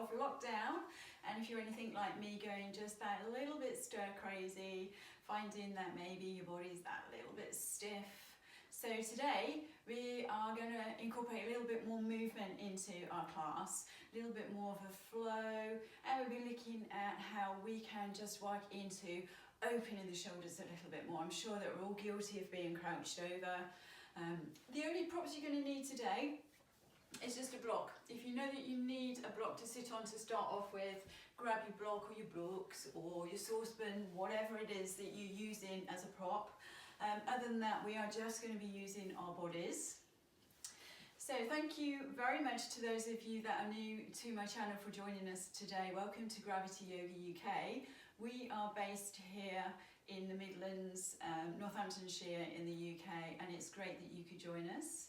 of lockdown. And if you're anything like me, going just that little bit stir crazy, finding that maybe your body's that little bit stiff. So today we are going to incorporate a little bit more movement into our class, a little bit more of a flow, and we'll be looking at how we can just work into opening the shoulders a little bit more. I'm sure that we're all guilty of being crouched over. The only props you're going to need today is just a block. If you know that you need a block to sit on to start off with, grab your block or your books or your saucepan, whatever it is that you're using as a prop. Other than that, we are just going to be using our bodies. So thank you very much to those of you that are new to my channel for joining us today. Welcome to Gravity Yoga UK. We are based here in the Midlands, Northamptonshire in the UK, and it's great that you could join us.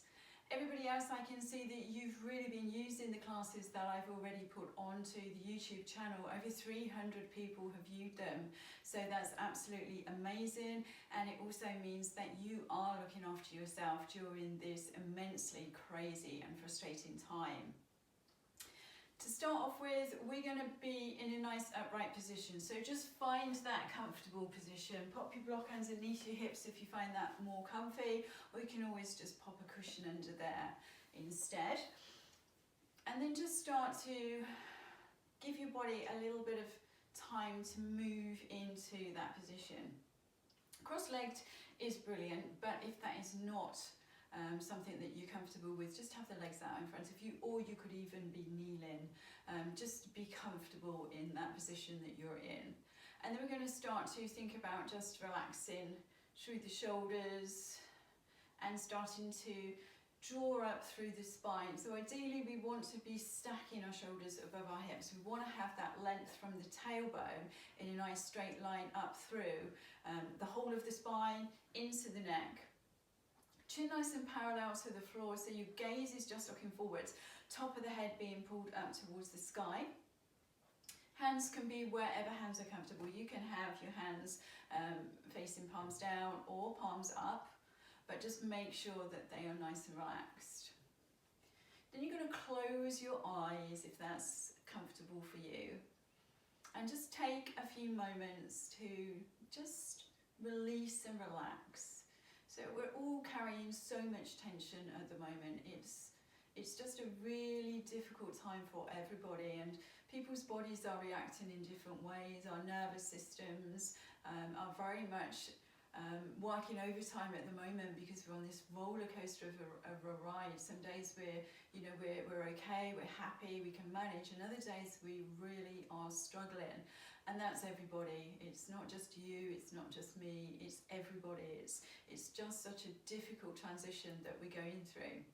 Everybody else, I can see that you've really been using the classes that I've already put onto the YouTube channel. Over 300 people have viewed them, so that's absolutely amazing, and it also means that you are looking after yourself during this immensely crazy and frustrating time. To start off with, we're going to be in a nice upright position, so just find that comfortable position. Pop your block underneath your hips if you find that more comfy, or you can always just pop a cushion under there instead. And then just start to give your body a little bit of time to move into that position. Cross-legged is brilliant, but if that is not something that you're comfortable with, just have the legs out in front of you, or you could even be kneeling. Just be comfortable in that position that you're in. And then we're going to start to think about just relaxing through the shoulders and starting to draw up through the spine. So ideally we want to be stacking our shoulders above our hips. We want to have that length from the tailbone in a nice straight line up through the whole of the spine into the neck. Chin nice and parallel to the floor, so your gaze is just looking forwards, top of the head being pulled up towards the sky. Hands can be wherever hands are comfortable. You can have your hands facing palms down or palms up, but just make sure that they are nice and relaxed. Then you're going to close your eyes if that's comfortable for you, and just take a few moments to just release and relax. So we're all carrying so much tension at the moment. It's just a really difficult time for everybody, and people's bodies are reacting in different ways. Our nervous systems are very much working overtime at the moment because we're on this roller coaster of a ride. Some days we're okay, we're happy, we can manage, and other days we really are struggling. And that's everybody. It's not just you, it's not just me, it's everybody. It's just such a difficult transition that we're going through.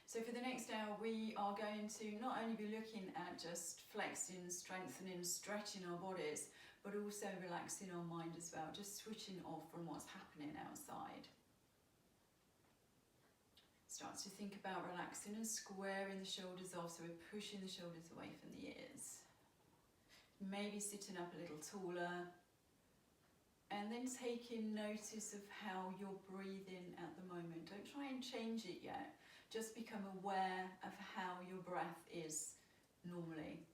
So for the next hour, we are going to not only be looking at just flexing, strengthening, stretching our bodies, but also relaxing our mind as well, just switching off from what's happening outside. Start to think about relaxing and squaring the shoulders off, so we're pushing the shoulders away from the ears. Maybe sitting up a little taller, and then taking notice of how you're breathing at the moment. Don't try and change it yet, just become aware of how your breath is normally.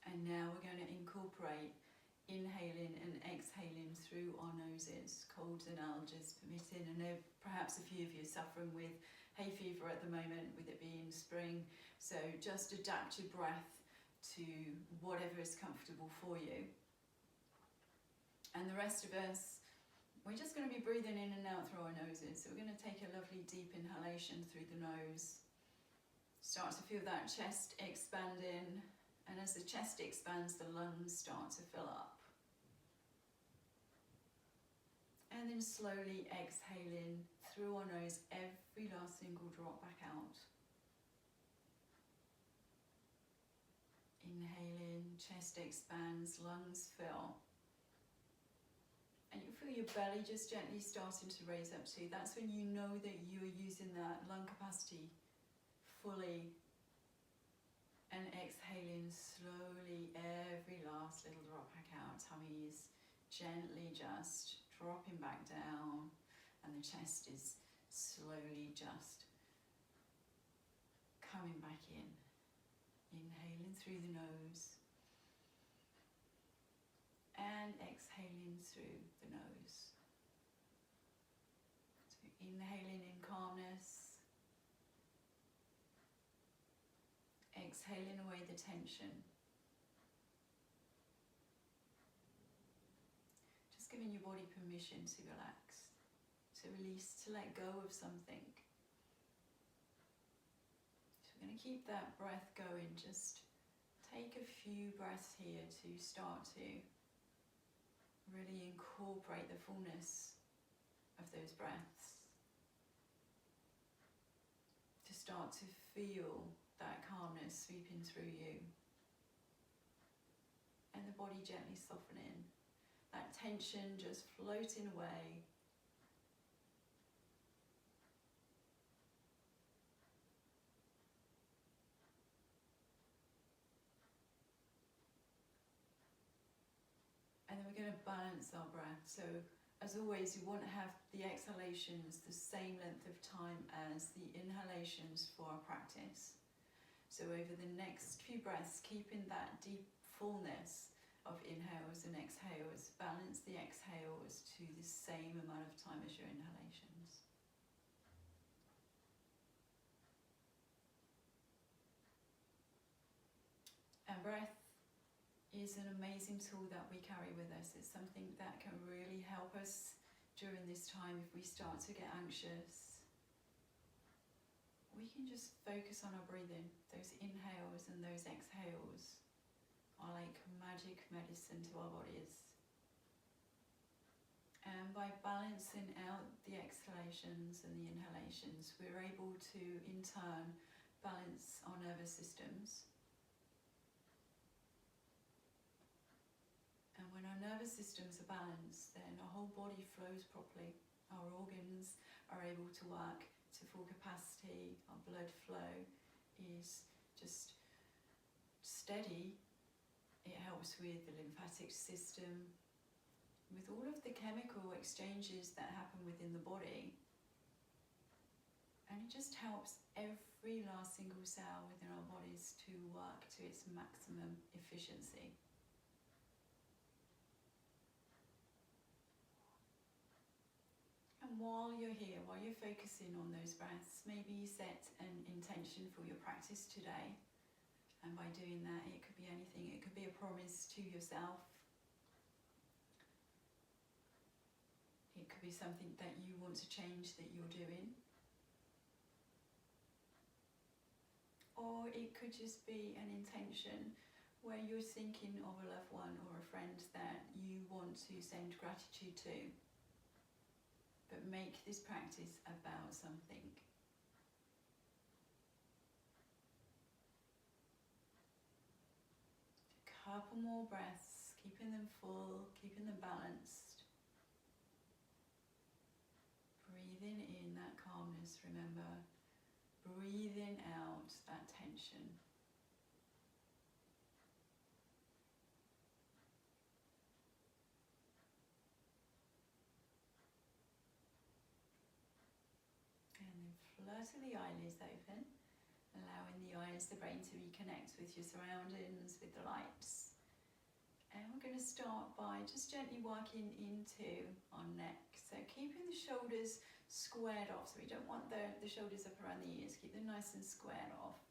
And now we're going to incorporate inhaling and exhaling through our noses, colds and allergies permitting. I know perhaps a few of you are suffering with hay fever at the moment, with it being spring, so just adapt your breath to whatever is comfortable for you. And the rest of us, we're just going to be breathing in and out through our noses, so we're going to take a lovely deep inhalation through the nose. Start to feel that chest expanding, and as the chest expands, the lungs start to fill up. And then slowly exhaling through our nose, every last single drop back out. Inhaling, chest expands, lungs fill. And you feel your belly just gently starting to raise up too. That's when you know that you are using that lung capacity fully. And exhaling slowly, every last little drop back out. Tummy is gently just dropping back down. and the chest is slowly just coming back in. Inhaling through the nose and exhaling through the nose. So inhaling in calmness, exhaling away the tension. Just giving your body permission to relax, to release, to let go of something. We're going to keep that breath going. Just take a few breaths here to start to really incorporate the fullness of those breaths. To start to feel that calmness sweeping through you. And the body gently softening. That tension just floating away. And then we're going to balance our breath. So as always, you want to have the exhalations the same length of time as the inhalations for our practice. So over the next few breaths, keeping that deep fullness of inhales and exhales, balance the exhales to the same amount of time as your inhalations. And breath is an amazing tool that we carry with us. It's something that can really help us during this time if we start to get anxious. We can just focus on our breathing. Those inhales and those exhales are like magic medicine to our bodies. And by balancing out the exhalations and the inhalations, we're able to in turn balance our nervous systems. And when our nervous systems are balanced, then our whole body flows properly. Our organs are able to work to full capacity. Our blood flow is just steady. It helps with the lymphatic system, with all of the chemical exchanges that happen within the body. And it just helps every last single cell within our bodies to work to its maximum efficiency. And while you're here, while you're focusing on those breaths, maybe you set an intention for your practice today. And by doing that, it could be anything. It could be a promise to yourself. It could be something that you want to change that you're doing. Or it could just be an intention where you're thinking of a loved one or a friend that you want to send gratitude to. But make this practice about something. A couple more breaths, keeping them full, keeping them balanced. Breathing in that calmness, remember. Breathing out that tension. Flutter the eyelids open, allowing the eyes, the brain to reconnect with your surroundings, with the lights. And we're going to start by just gently working into our neck. So keeping the shoulders squared off. So we don't want the shoulders up around the ears. Keep them nice and squared off.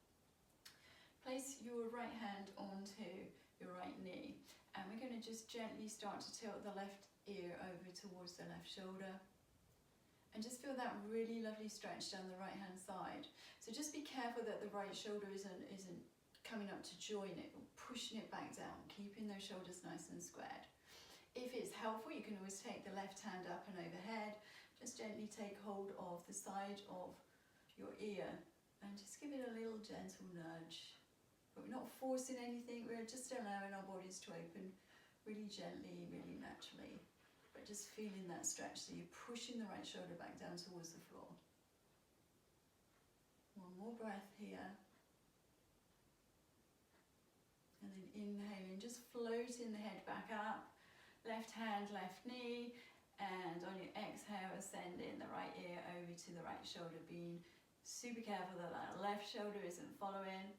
Place your right hand onto your right knee. And we're going to just gently start to tilt the left ear over towards the left shoulder. And just feel that really lovely stretch down the right hand side. So just be careful that the right shoulder isn't coming up to join it, or pushing it back down, keeping those shoulders nice and squared. If it's helpful, you can always take the left hand up and overhead. Just gently take hold of the side of your ear and just give it a little gentle nudge. But we're not forcing anything, we're just allowing our bodies to open really gently, really naturally. But just feeling that stretch, so you're pushing the right shoulder back down towards the floor. One more breath here. And then inhaling, just floating the head back up. Left hand, left knee. And on your exhale, ascending the right ear over to the right shoulder, being super careful that that left shoulder isn't following.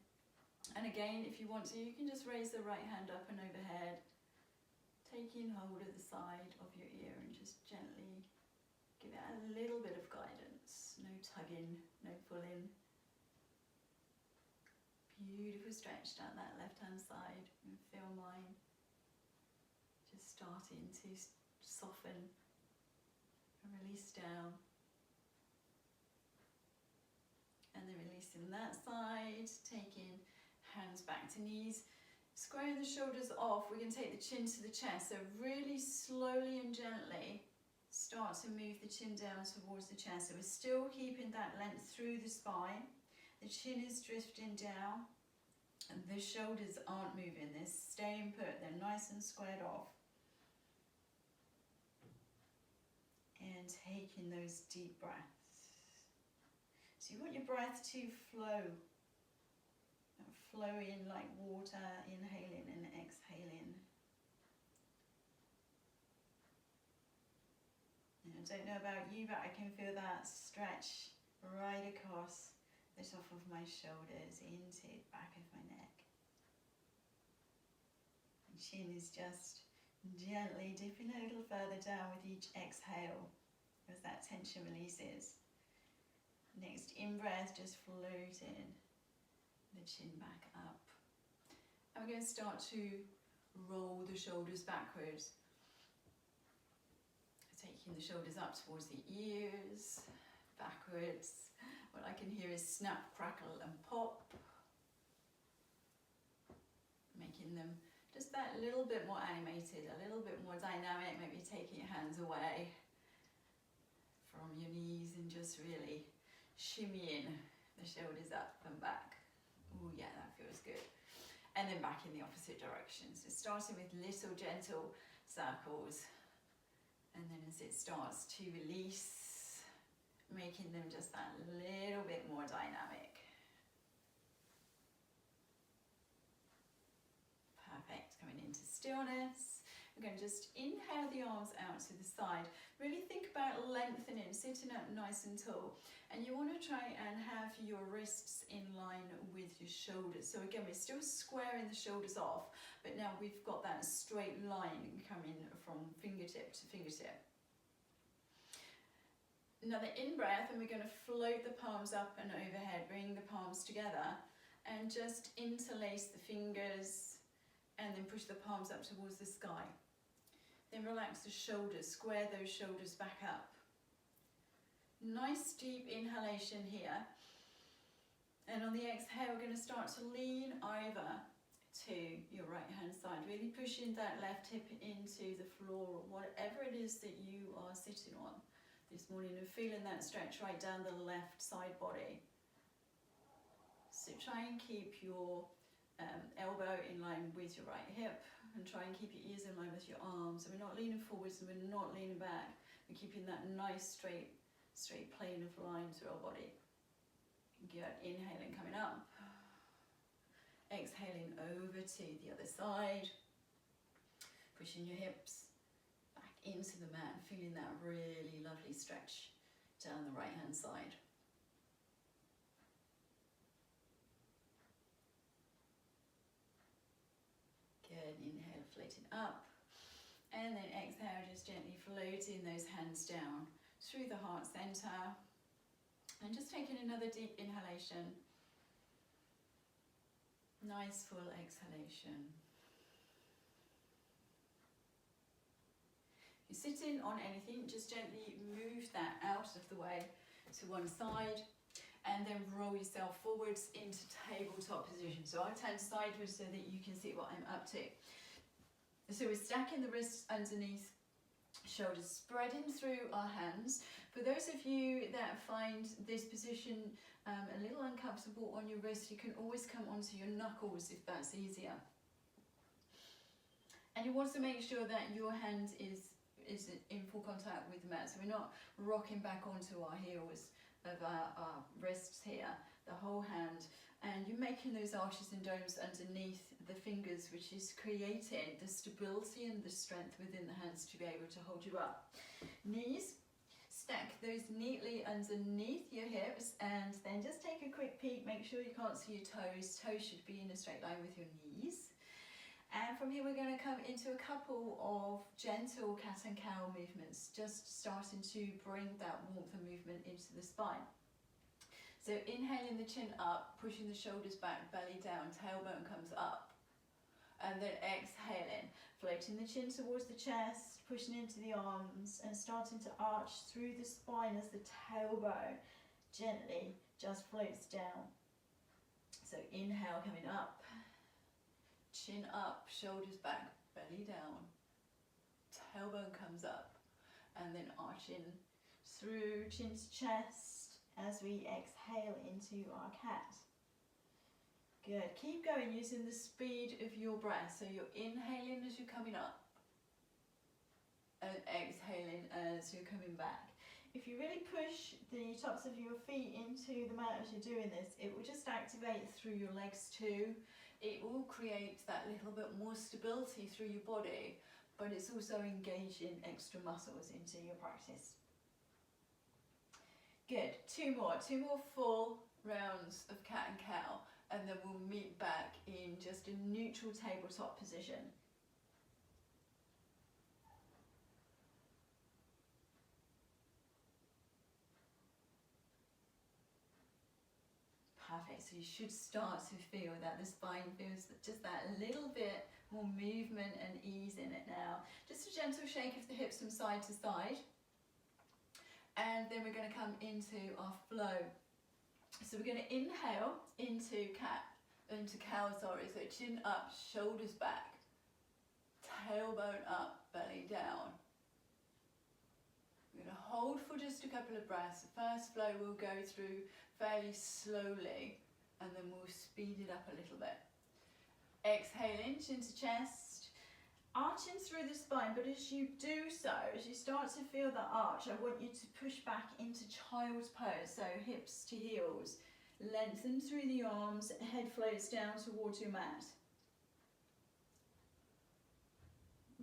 And again, if you want to, you can just raise the right hand up and overhead, taking hold of the side of your ear and just gently give it a little bit of guidance. No tugging, no pulling. Beautiful stretch down that left hand side, and feel mine just starting to soften and release down. And then releasing that side, taking hands back to knees, squaring the shoulders off. We're going to take the chin to the chest, so really slowly and gently start to move the chin down towards the chest. So we're still keeping that length through the spine. The chin is drifting down and the shoulders aren't moving, they're staying put, they're nice and squared off. And taking those deep breaths. So you want your breath to flow in like water, inhaling and exhaling. And I don't know about you, but I can feel that stretch right across the top of my shoulders into the back of my neck. The chin is just gently dipping a little further down with each exhale as that tension releases. Next in-breath, just floating the chin back up. And we're going to start to roll the shoulders backwards. Taking the shoulders up towards the ears, backwards. What I can hear is snap, crackle and pop. Making them just that little bit more animated, a little bit more dynamic, maybe taking your hands away from your knees and just really shimmying the shoulders up and back. Oh yeah, that feels good. And then back in the opposite direction. So starting with little gentle circles. And then as it starts to release, making them just that little bit more dynamic. Perfect, coming into stillness. We're going to just inhale the arms out to the side. Really think about lengthening, sitting up nice and tall. And you want to try and have your wrists in line with your shoulders. So again, we're still squaring the shoulders off, but now we've got that straight line coming from fingertip to fingertip. Another in-breath, and we're going to float the palms up and overhead, bring the palms together, and just interlace the fingers, and then push the palms up towards the sky. Then relax the shoulders, square those shoulders back up. Nice deep inhalation here. And on the exhale, we're going to start to lean over to your right hand side, really pushing that left hip into the floor, or whatever it is that you are sitting on this morning, and feeling that stretch right down the left side body. So try and keep your elbow in line with your right hip, and try and keep your ears in line with your arms. So we're not leaning forwards and we're not leaning back. We're keeping that nice straight plane of line through our body. Good, inhaling, coming up. Exhaling over to the other side. Pushing your hips back into the mat, feeling that really lovely stretch down the right hand side. Good, inhale, floating up. And then exhale, just gently floating those hands down through the heart center. And just taking another deep inhalation. Nice full exhalation. If you're sitting on anything, just gently move that out of the way to one side, and then roll yourself forwards into tabletop position. So I'll turn sideways so that you can see what I'm up to. So we're stacking the wrists underneath, shoulders spreading through our hands. For those of you that find this position a little uncomfortable on your wrist, you can always come onto your knuckles if that's easier. And you want to make sure that your hand is in full contact with the mat, so we're not rocking back onto our heels of our wrists here. The whole hand And you're making those arches and domes underneath the fingers, which is creating the stability and the strength within the hands to be able to hold you up. Knees, stack those neatly underneath your hips, and then just take a quick peek. Make sure you can't see your toes. Toes should be in a straight line with your knees. And from here we're going to come into a couple of gentle cat and cow movements, just starting to bring that warmth and movement into the spine. So inhaling the chin up, pushing the shoulders back, belly down, tailbone comes up. And then exhaling, floating the chin towards the chest, pushing into the arms and starting to arch through the spine as the tailbone gently just floats down. So inhale, coming up, chin up, shoulders back, belly down, tailbone comes up, and then arching through chin to chest as we exhale into our cat. Good, keep going using the speed of your breath. So you're inhaling as you're coming up and exhaling as you're coming back. If you really push the tops of your feet into the mat as you're doing this, it will just activate through your legs too. It will create that little bit more stability through your body, but it's also engaging extra muscles into your practice. Good, two more full rounds of cat and cow, and then we'll meet back in just a neutral tabletop position. Perfect, so you should start to feel that the spine feels just that little bit more movement and ease in it now. Just a gentle shake of the hips from side to side. And then we're going to come into our flow. So we're going to inhale into cow, so chin up, shoulders back, tailbone up, belly down. We're going to hold for just a couple of breaths. The first flow we'll go through fairly slowly, and then we'll speed it up a little bit. Exhaling, chin to chest, arching through the spine, but as you do so, as you start to feel the arch, I want you to push back into child's pose, so hips to heels. Lengthen through the arms, head floats down towards your mat.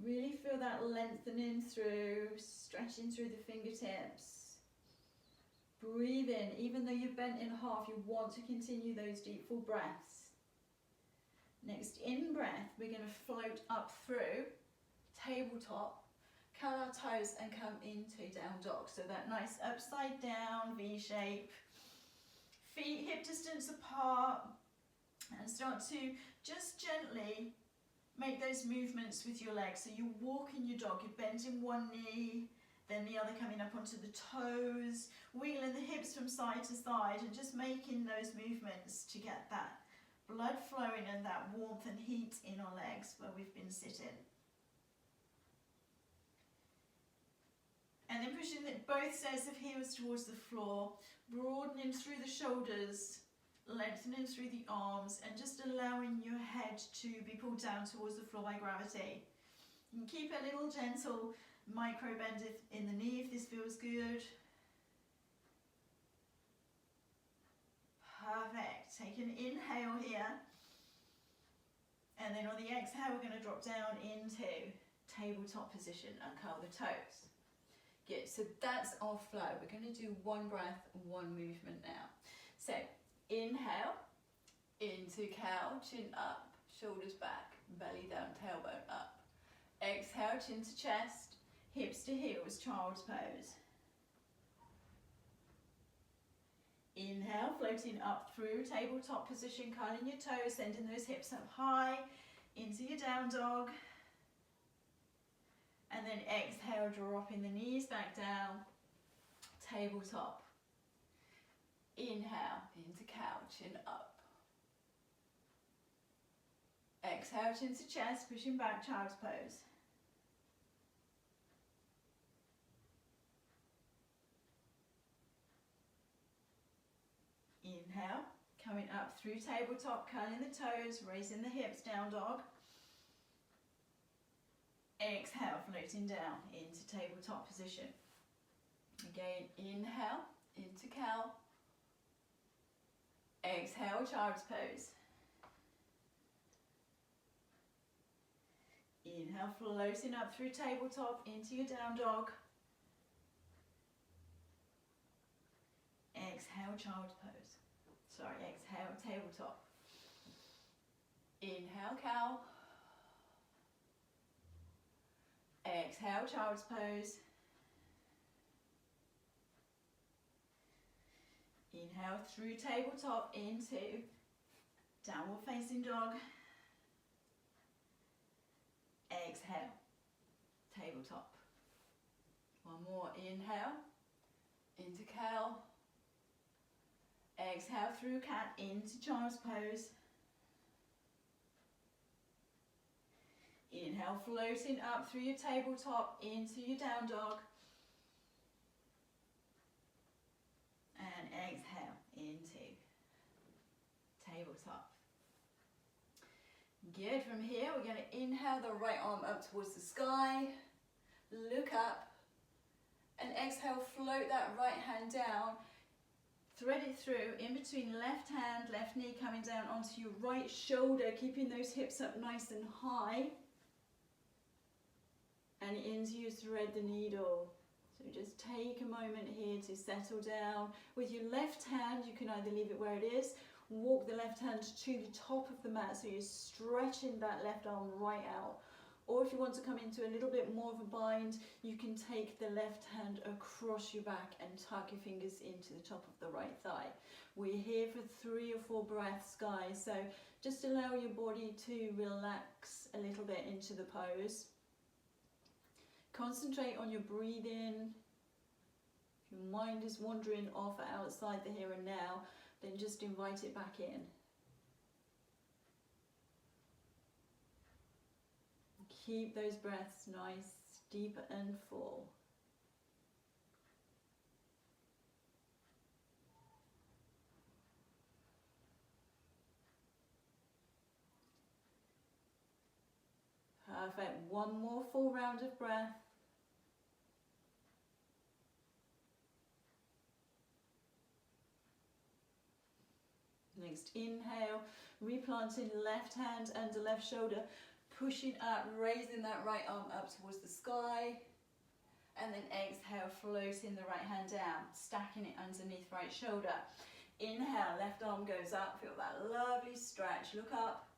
Really feel that lengthening through, stretching through the fingertips. Breathe in, even though you're bent in half, you want to continue those deep full breaths. Next in breath, we're going to float up through tabletop, curl our toes and come into down dog. So that nice upside down V shape. Feet hip distance apart, and start to just gently make those movements with your legs. So you're walking your dog, you're bending one knee, then the other coming up onto the toes, wiggling the hips from side to side and just making those movements to get that blood flowing and that warmth and heat in our legs where we've been sitting. And then pushing both sets of heels towards the floor, broadening through the shoulders, lengthening through the arms, and just allowing your head to be pulled down towards the floor by gravity. You can keep a little gentle micro bend in the knee if this feels good. Perfect. Take an inhale here. And then on the exhale, we're going to drop down into tabletop position and curl the toes. Good. So that's our flow. We're going to do one breath, one movement now. So inhale into cow, chin up, shoulders back, belly down, tailbone up. Exhale, chin to chest, hips to heels, child's pose. Inhale, floating up through tabletop position, curling your toes, sending those hips up high into your down dog. And then exhale, dropping the knees back down, tabletop. Inhale, into cow, chin up. Exhale, chin to chest, pushing back, child's pose. Inhale, coming up through tabletop, curling the toes, raising the hips, down dog. Exhale, floating down into tabletop position. Again, inhale into cow. Exhale, child's pose. Inhale, floating up through tabletop into your down dog. Exhale, child's pose. Sorry, exhale, tabletop. Inhale, cow. Exhale, child's pose. Inhale through tabletop into downward facing dog. Exhale, tabletop. One more, inhale, into cow. Exhale through cat into child's pose. Inhale, floating up through your tabletop into your down dog. And exhale into tabletop. Good. From here, we're going to inhale the right arm up towards the sky. Look up. And exhale, float that right hand down. Thread it through in between left hand, left knee coming down onto your right shoulder, keeping those hips up nice and high. And into your thread the needle. So just take a moment here to settle down. With your left hand, you can either leave it where it is, walk the left hand to the top of the mat so you're stretching that left arm right out. Or if you want to come into a little bit more of a bind, you can take the left hand across your back and tuck your fingers into the top of the right thigh. We're here for 3 or 4 breaths, guys, so just allow your body to relax a little bit into the pose. Concentrate on your breathing. If your mind is wandering off outside the here and now, then just invite it back in. Keep those breaths nice, deep and full. Perfect. One more full round of breath. Next inhale, replanting left hand under left shoulder, pushing up, raising that right arm up towards the sky. And then exhale, floating the right hand down, stacking it underneath right shoulder. Inhale, left arm goes up, feel that lovely stretch, look up.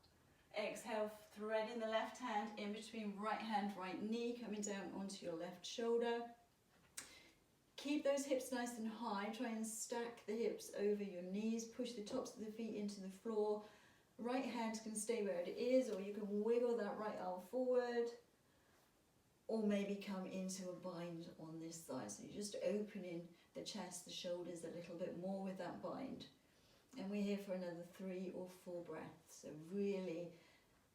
Exhale, threading the left hand in between right hand, right knee, coming down onto your left shoulder. Keep those hips nice and high, try and stack the hips over your knees, push the tops of the feet into the floor. Right hand can stay where it is, or you can wiggle that right arm forward, or maybe come into a bind on this side. So you're just opening the chest, the shoulders a little bit more with that bind. And we're here for another 3 or 4 breaths. So really,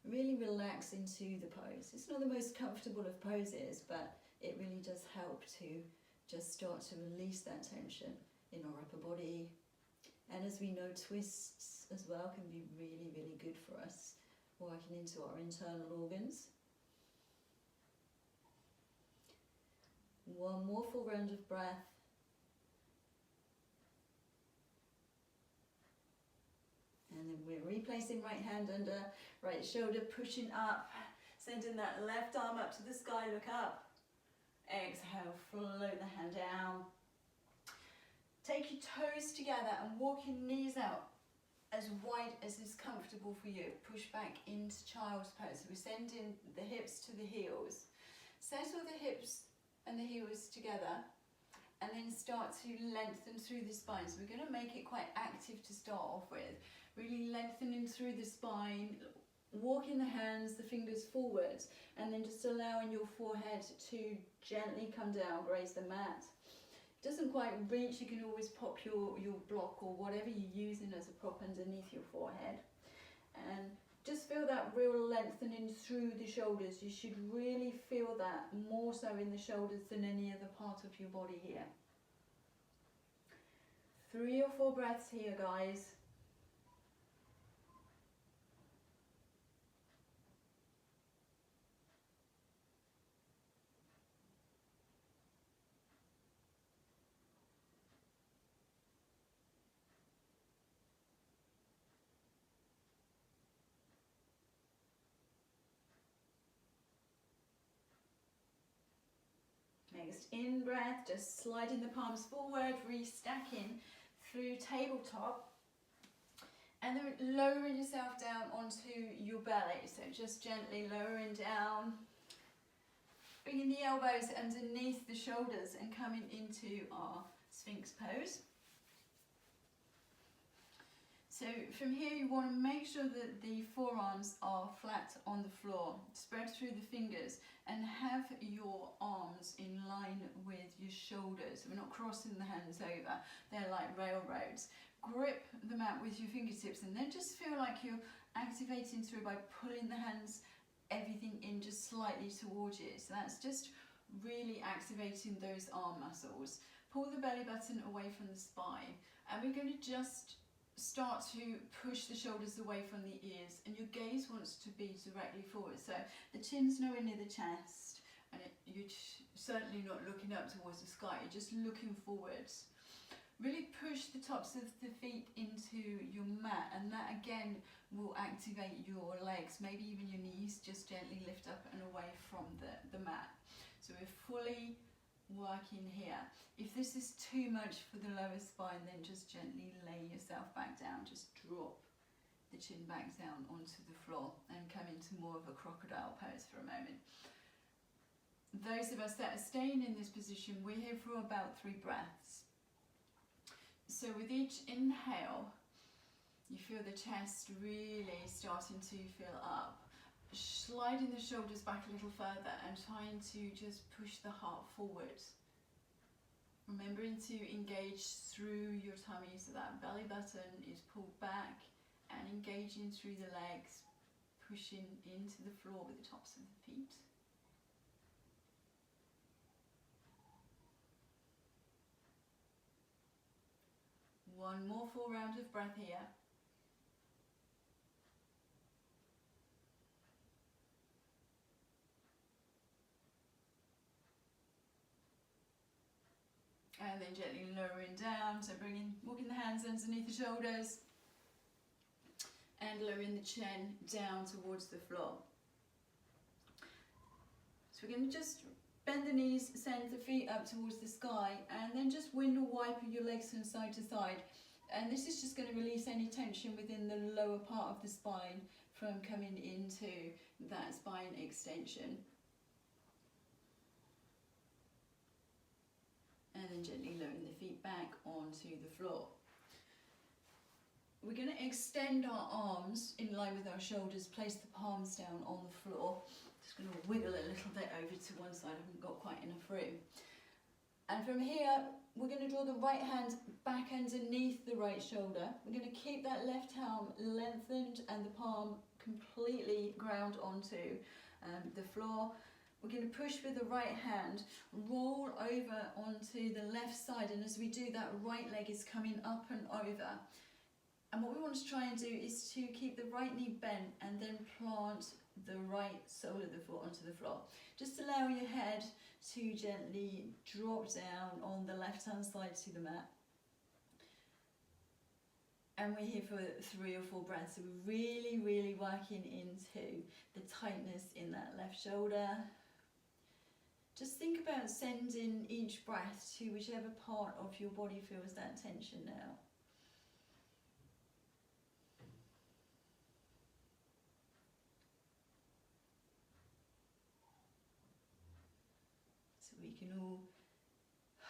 really relax into the pose. It's not the most comfortable of poses, but it really does help to just start to release that tension in our upper body. And as we know, twists as well can be really, really good for us, working into our internal organs. One more full round of breath. And then we're replacing right hand under right shoulder, pushing up, sending that left arm up to the sky, look up. Exhale, float the hand down. Take your toes together and walk your knees out as wide as is comfortable for you. Push back into child's pose. We're sending the hips to the heels. Settle the hips and the heels together, and then start to lengthen through the spine. So we're going to make it quite active to start off with. Really lengthening through the spine, walking the hands, the fingers forwards, and then just allowing your forehead to gently come down, graze the mat. Doesn't quite reach, you can always pop your block or whatever you're using as a prop underneath your forehead. And just feel that real lengthening through the shoulders. You should really feel that more so in the shoulders than any other part of your body here. 3 or 4 breaths here, guys. Next in breath, just sliding the palms forward, restacking through tabletop. And then lowering yourself down onto your belly. So just gently lowering down. Bringing the elbows underneath the shoulders and coming into our Sphinx pose. So from here you want to make sure that the forearms are flat on the floor. Spread through the fingers and have your arms in line with your shoulders. We're not crossing the hands over. They're like railroads. Grip the mat with your fingertips and then just feel like you're activating through by pulling the hands, everything in just slightly towards you. So that's just really activating those arm muscles. Pull the belly button away from the spine and we're going to just start to push the shoulders away from the ears and your gaze wants to be directly forward. So the chin's nowhere near the chest and you're certainly not looking up towards the sky, you're just looking forwards. Really push the tops of the feet into your mat and that again will activate your legs, maybe even your knees, just gently lift up and away from the mat. So we're fully working here. If this is too much for the lower spine, then just gently lay yourself back down, just drop the chin back down onto the floor and come into more of a crocodile pose for a moment. Those of us that are staying in this position, we're here for about 3 breaths. So with each inhale, you feel the chest really starting to fill up, sliding the shoulders back a little further and trying to just push the heart forward. Remembering to engage through your tummy so that belly button is pulled back and engaging through the legs, pushing into the floor with the tops of the feet. One more full round of breath here. And then gently lowering down, so walking the hands underneath the shoulders and lowering the chin down towards the floor. So we're going to just bend the knees, send the feet up towards the sky and then just window wipe your legs from side to side. And this is just going to release any tension within the lower part of the spine from coming into that spine extension. And then gently lowering the feet back onto the floor. We're going to extend our arms in line with our shoulders, place the palms down on the floor. Just going to wiggle a little bit over to one side, I haven't got quite enough room. And from here, we're going to draw the right hand back underneath the right shoulder. We're going to keep that left arm lengthened and the palm completely ground onto the floor. We're going to push with the right hand, roll over onto the left side, and as we do that, right leg is coming up and over. And what we want to try and do is to keep the right knee bent and then plant the right sole of the foot onto the floor. Just allow your head to gently drop down on the left hand side to the mat. And we're here for 3 or 4 breaths, so we're really, really working into the tightness in that left shoulder. Just think about sending each breath to whichever part of your body feels that tension now. So we can all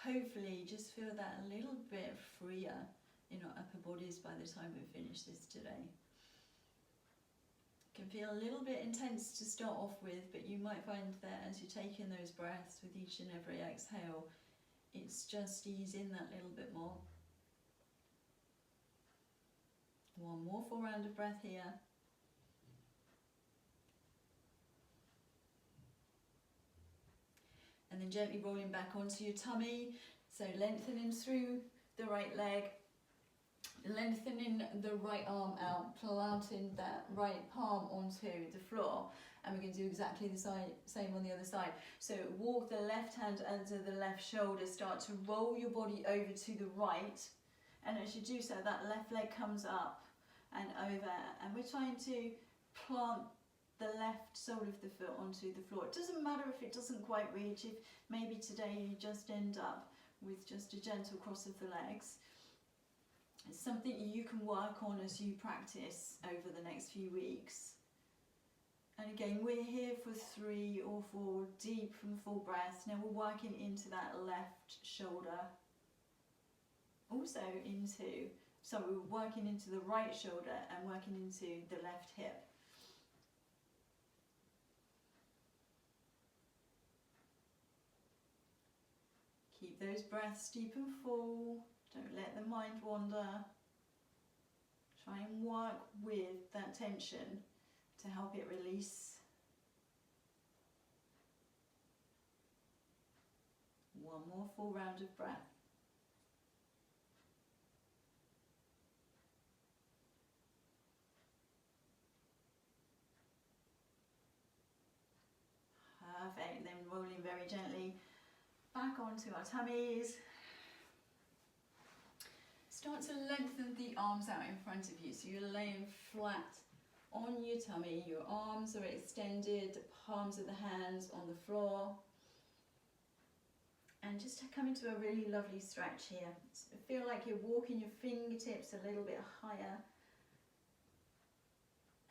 hopefully just feel that a little bit freer in our upper bodies by the time we finish this today. Can feel a little bit intense to start off with, but you might find that as you're taking those breaths with each and every exhale, it's just easing that little bit more. One more full round of breath here. And then gently rolling back onto your tummy, so lengthening through the right leg, lengthening the right arm out, planting that right palm onto the floor, and we're going to do exactly the same on the other side. So walk the left hand under the left shoulder, start to roll your body over to the right, and as you do so, that left leg comes up and over, and we're trying to plant the left sole of the foot onto the floor. It doesn't matter if it doesn't quite reach, if maybe today you just end up with just a gentle cross of the legs. It's something you can work on as you practice over the next few weeks. And again, we're here for 3 or 4 deep and full breaths. Now we're working into that left shoulder. Also we're working into the right shoulder and working into the left hip. Keep those breaths deep and full. Don't let the mind wander. Try and work with that tension to help it release. One more full round of breath. Perfect. Then rolling very gently back onto our tummies. Start to lengthen the arms out in front of you, so you're laying flat on your tummy, your arms are extended, the palms of the hands on the floor. And just come into a really lovely stretch here. Feel like you're walking your fingertips a little bit higher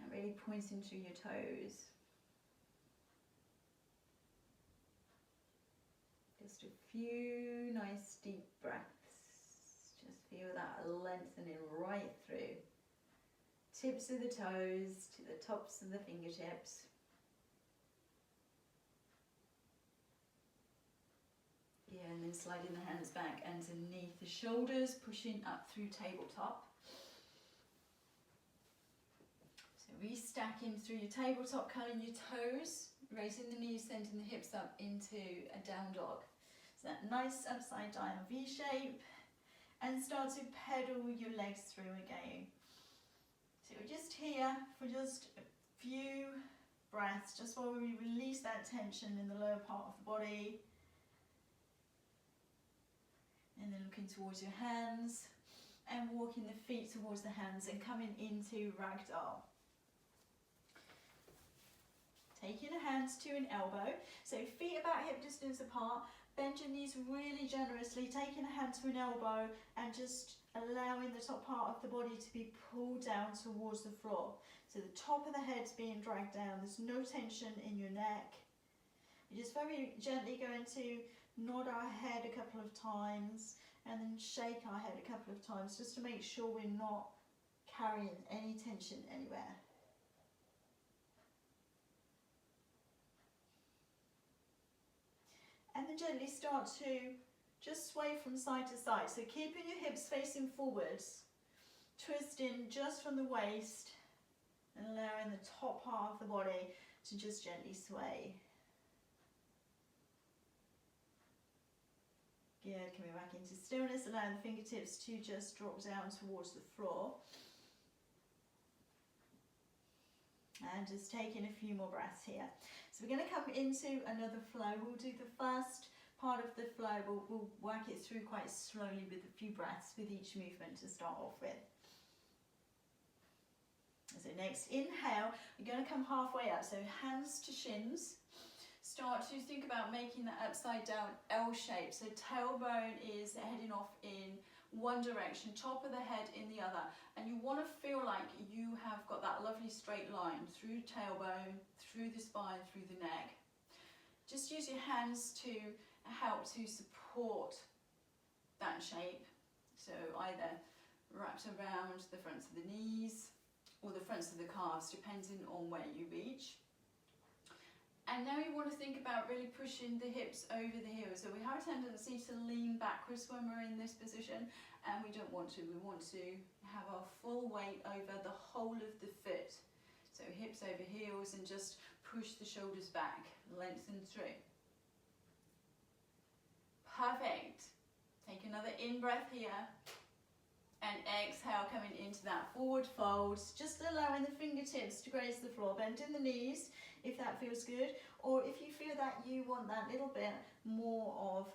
and really pointing to your toes. Just a few nice deep breaths. Just feel that lengthening right through. Tips of the toes to the tops of the fingertips. Yeah, and then sliding the hands back underneath the shoulders, pushing up through tabletop. So restacking through your tabletop, curling your toes, raising the knees, sending the hips up into a down dog. So that nice upside down V shape, and start to pedal your legs through again. So we're just here for just a few breaths, just while we release that tension in the lower part of the body. And then looking towards your hands and walking the feet towards the hands and coming into ragdoll. Taking the hands to an elbow, so feet about hip distance apart, bend your knees really generously, taking a hand to an elbow and just allowing the top part of the body to be pulled down towards the floor. So the top of the head's being dragged down, there's no tension in your neck. You're just very gently going to nod our head a couple of times and then shake our head a couple of times just to make sure we're not carrying any tension anywhere. And then gently start to just sway from side to side. So keeping your hips facing forwards, twisting just from the waist and allowing the top part of the body to just gently sway. Good, coming back into stillness, allowing the fingertips to just drop down towards the floor. And just taking a few more breaths here. So we're going to come into another flow. We'll do the first part of the flow. We'll work it through quite slowly with a few breaths with each movement to start off with. So next, inhale, we're going to come halfway up. So hands to shins. Start to think about making that upside down L shape. So tailbone is heading off in one direction, top of the head in the other. And you want to feel like you have got that lovely straight line through tailbone, through the spine, through the neck. Just use your hands to help to support that shape. So either wrapped around the fronts of the knees or the fronts of the calves, depending on where you reach. And now you want to think about really pushing the hips over the heels. So we have a tendency to lean backwards when we're in this position, and we don't want to. We want to have our full weight over the whole of the foot. So hips over heels and just push the shoulders back, lengthen through. Perfect. Take another in-breath here. And exhale, coming into that forward fold, just allowing the fingertips to graze the floor, bending the knees if that feels good, or if you feel that you want that little bit more of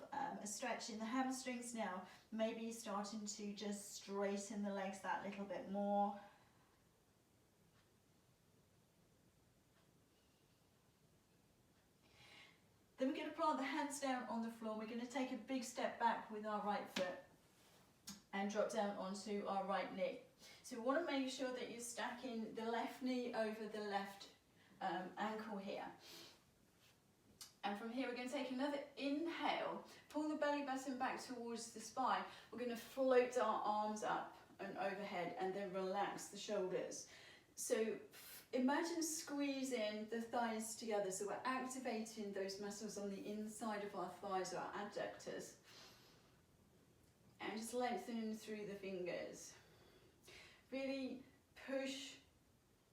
a stretch in the hamstrings now, maybe starting to just straighten the legs that little bit more. to plant the hands down on the floor. We're going to take a big step back with our right foot and drop down onto our right knee. So we want to make sure that you're stacking the left knee over the left ankle here. And from here we're going to take another inhale, pull the belly button back towards the spine. We're going to float our arms up and overhead and then relax the shoulders. So imagine squeezing the thighs together, so we're activating those muscles on the inside of our thighs, our adductors. And just lengthening through the fingers. Really push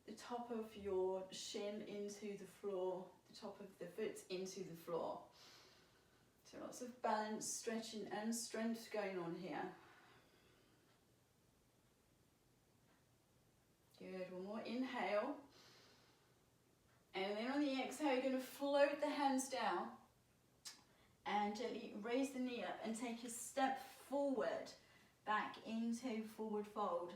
the top of your shin into the floor, the top of the foot into the floor. So lots of balance, stretching and strength going on here. Good, one more inhale. And then on the exhale, you're going to float the hands down and gently raise the knee up and take a step forward, back into forward fold.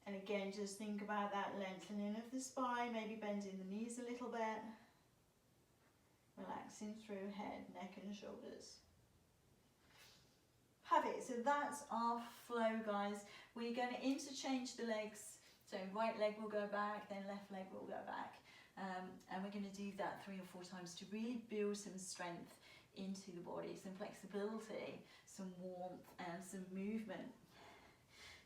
And again, just think about that lengthening of the spine, maybe bending the knees a little bit. Relaxing through head, neck and shoulders. Perfect, so that's our flow, guys. We're going to interchange the legs. So right leg will go back, then left leg will go back. And we're going to do that 3 or 4 times to really build some strength into the body, some flexibility, some warmth and some movement.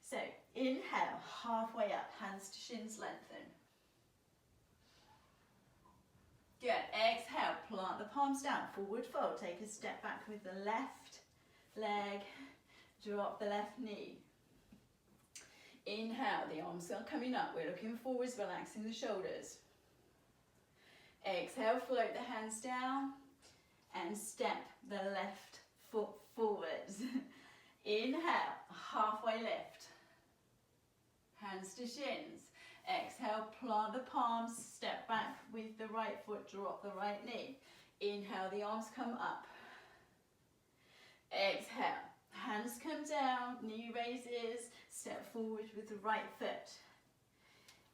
So inhale, halfway up, hands to shins, lengthen. Good, exhale, plant the palms down, forward fold, take a step back with the left leg, drop the left knee. Inhale, the arms are coming up, we're looking forwards, relaxing the shoulders. Exhale, float the hands down and step the left foot forwards. Inhale, halfway lift. Hands to shins. Exhale, plant the palms, step back with the right foot, drop the right knee. Inhale, the arms come up. Exhale, hands come down, knee raises, step forward with the right foot.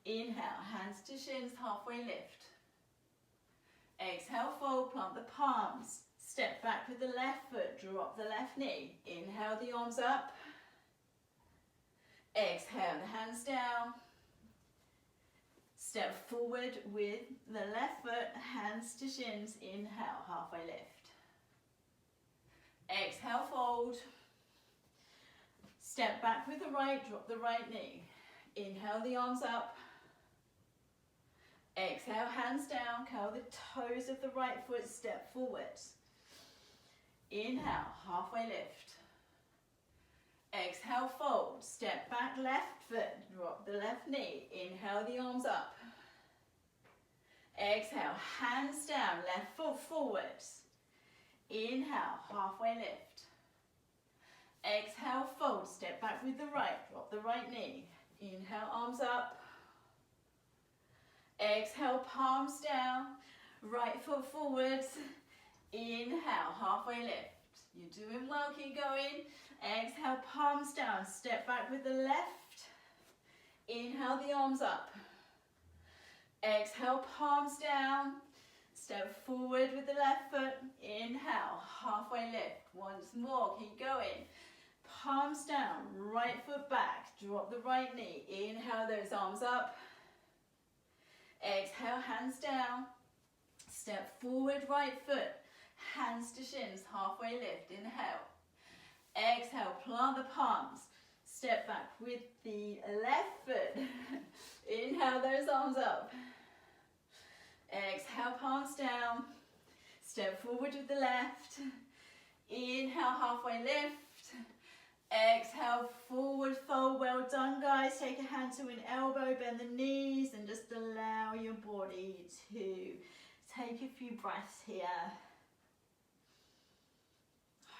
Inhale, hands to shins, halfway lift. Exhale, fold, plant the palms, step back with the left foot, drop the left knee. Inhale, the arms up. Exhale, the hands down. Step forward with the left foot, hands to shins. Inhale, halfway lift. Exhale, fold. Step back with the right, drop the right knee. Inhale, the arms up. Exhale, hands down, curl the toes of the right foot, step forwards. Inhale, halfway lift. Exhale, fold, step back, left foot, drop the left knee. Inhale, the arms up. Exhale, hands down, left foot forwards. Inhale, halfway lift. Exhale, fold, step back with the right, drop the right knee. Inhale, arms up. Exhale, palms down, right foot forwards. Inhale, halfway lift. You're doing well, keep going. Exhale, palms down, step back with the left. Inhale, the arms up. Exhale, palms down, step forward with the left foot. Inhale, halfway lift. Once more, keep going. Palms down, right foot back, drop the right knee. Inhale, those arms up. Exhale, hands down. Step forward, right foot. Hands to shins, halfway lift. Inhale. Exhale, plant the palms. Step back with the left foot. Inhale, those arms up. Exhale, palms down. Step forward with the left. Inhale, halfway lift. Exhale, forward fold. Well done, guys. Take a hand to an elbow, bend the knees, and just allow your body to take a few breaths here.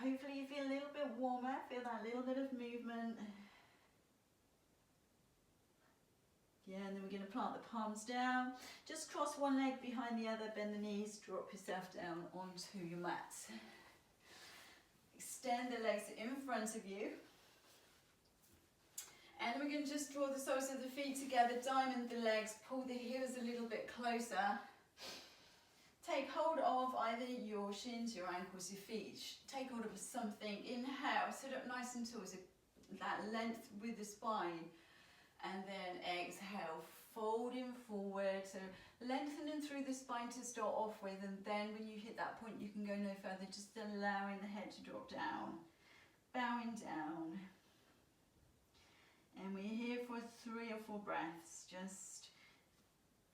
Hopefully you feel a little bit warmer, feel that little bit of movement. Yeah, and then we're going to plant the palms down. Just cross one leg behind the other, bend the knees, drop yourself down onto your mat. Extend the legs in front of you. And we're going to just draw the soles of the feet together, diamond the legs, pull the heels a little bit closer. Take hold of either your shins, your ankles, your feet. Take hold of something. Inhale, sit up nice and tall, so that length with the spine. And then exhale, folding forward, so lengthening through the spine to start off with, and then when you hit that point you can go no further, just allowing the head to drop down, bowing down. And we're here for 3 or 4 breaths, just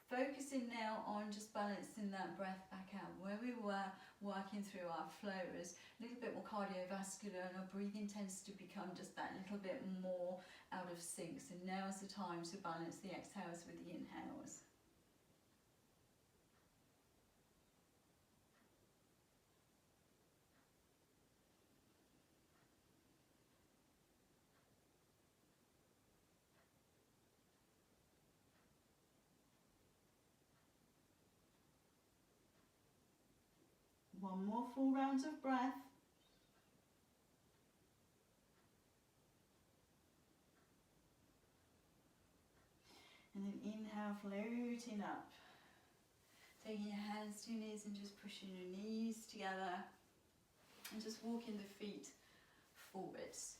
focusing now on just balancing that breath back out where we were, working through our flows, a little bit more cardiovascular, and our breathing tends to become just that little bit more out of sync. So now's the time to balance the exhales with the inhales. One more full round of breath. And then inhale, floating up. Taking your hands to your knees and just pushing your knees together. And just walking the feet forwards.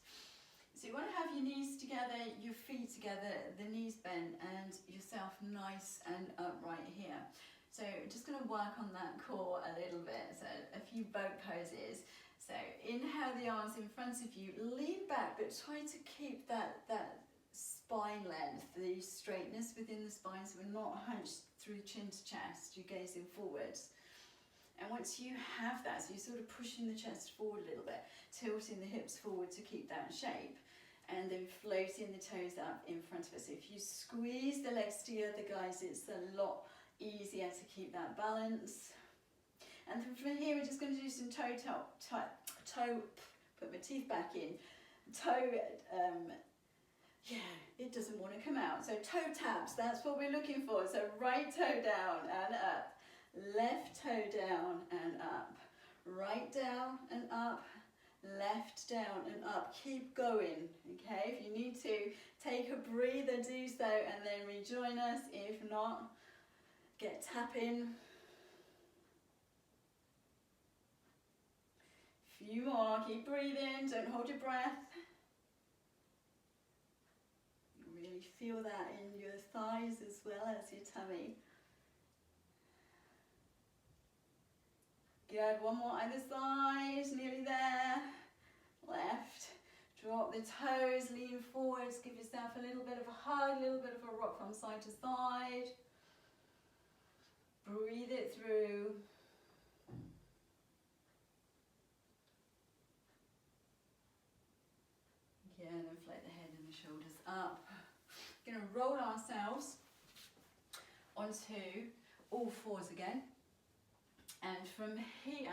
So you want to have your knees together, your feet together, the knees bent, and yourself nice and upright here. So just going to work on that core a little bit. So a few boat poses. So inhale the arms in front of you, lean back, but try to keep that spine length, the straightness within the spine, so we're not hunched through chin to chest, you're gazing forwards. And once you have that, so you're sort of pushing the chest forward a little bit, tilting the hips forward to keep that shape, and then floating the toes up in front of us. So if you squeeze the legs together, guys, it's a lot easier to keep that balance. And from here we're just going to do some toe, put my teeth back in, yeah, it doesn't want to come out, so toe taps, that's what we're looking for. So right toe down and up, left toe down and up, right down and up, left down and up. Keep going, okay? If you need to take a breather, do so, and then rejoin us. If not, get tapping. Few more, keep breathing, don't hold your breath. Really feel that in your thighs as well as your tummy. Good, one more either side, nearly there. Left, drop the toes, lean forwards, give yourself a little bit of a hug, a little bit of a rock from side to side. Breathe it through. Again, and float the head and the shoulders up. We're going to roll ourselves onto all fours again. And from here,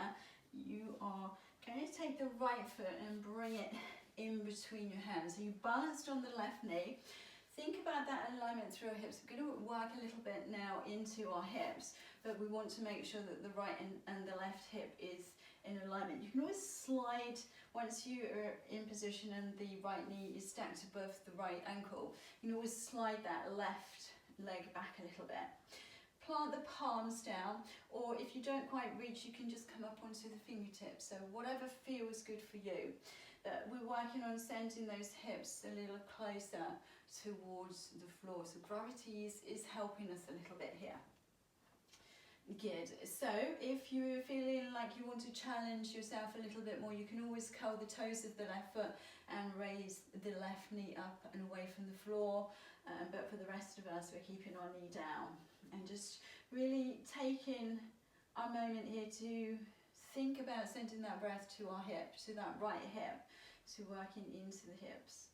you are going to take the right foot and bring it in between your hands. So you balanced on the left knee. Think about that alignment through our hips. We're going to work a little bit now into our hips, but we want to make sure that the right and the left hip is in alignment. You can always slide, once you are in position and the right knee is stacked above the right ankle, you can always slide that left leg back a little bit. Plant the palms down, or if you don't quite reach, you can just come up onto the fingertips. So whatever feels good for you. We're working on sending those hips a little closer towards the floor. So gravity is helping us a little bit here. Good. So if you're feeling like you want to challenge yourself a little bit more, you can always curl the toes of the left foot and raise the left knee up and away from the floor. But for the rest of us, we're keeping our knee down. And just really taking a moment here to think about sending that breath to our hip, to that right hip, to working into the hips.